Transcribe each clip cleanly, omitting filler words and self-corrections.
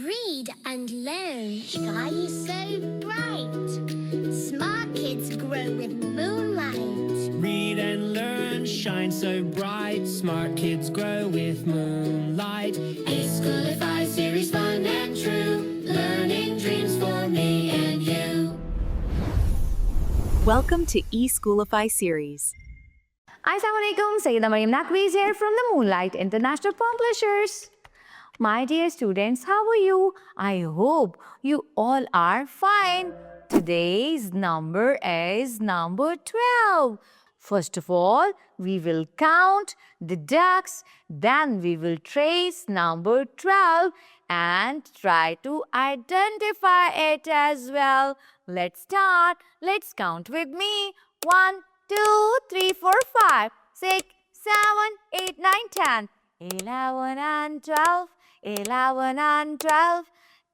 Read and learn, shine so bright. Smart kids grow with moonlight. Read and learn, shine so bright. Smart kids grow with moonlight. eSchoolify series, fun and true. Learning dreams for me and you. Welcome to eSchoolify series. Assalamualaikum, Sayyida Maryam Naqvi here from the Moonlight International Publishers. My dear students, how are you? I hope you all are fine. Today's number is number 12. First of all, we will count the ducks, then we will trace number 12 and try to identify it as well. Let's start. Let's count with me. 1, 2, 3, 4, 5, 6, 7, 8, 9, 10, 11 and 12, 11 and 12,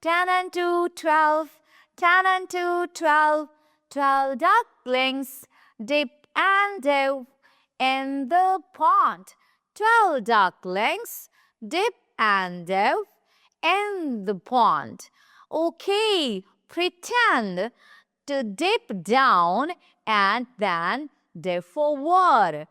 10 and 2, 12, 10 and 2, 12, 12 ducklings dip and dove in the pond. 12 ducklings dip and dove in the pond. Okay, pretend to dip down and then dip forward.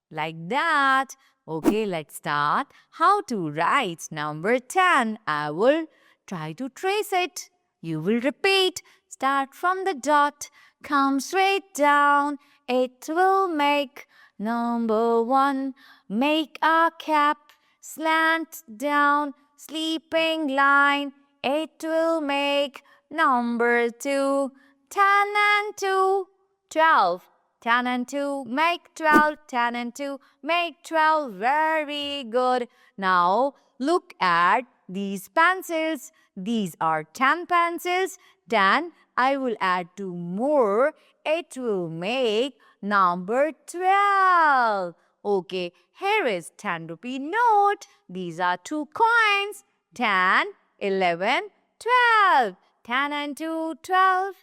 Like that. Okay, let's start. How to write number 10? I will try to trace it. You will repeat. Start from the dot. Come straight down. It will make number 1. Make a cap. Slant down. Sleeping line. It will make number 2. 10 and 2. 12. 10 and 2 make 12. 10 and 2 make 12. Very good. Now look at these pencils. These are 10 pencils. Then I will add 2 more. It will make number 12. Okay, here is 10 rupee note. These are 2 coins. 10, 11, 12. 10 and 2, 12.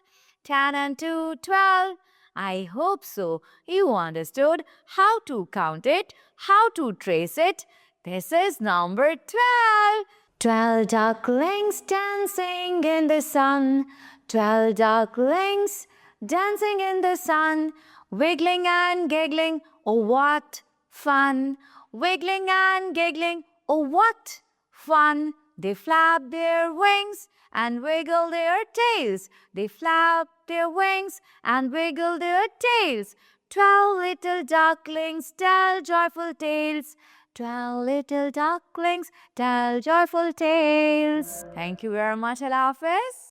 10 and 2, 12. I hope so. You understood how to count it, how to trace it. This is number 12. 12 ducklings dancing in the sun. 12 ducklings dancing in the sun. Wiggling and giggling, oh what fun. Wiggling and giggling, oh what fun. They flap their wings and wiggle their tails. They flap their wings and wiggle their tails. 12 little ducklings tell joyful tales. 12 little ducklings tell joyful tales. Thank you very much, Allah Hafiz.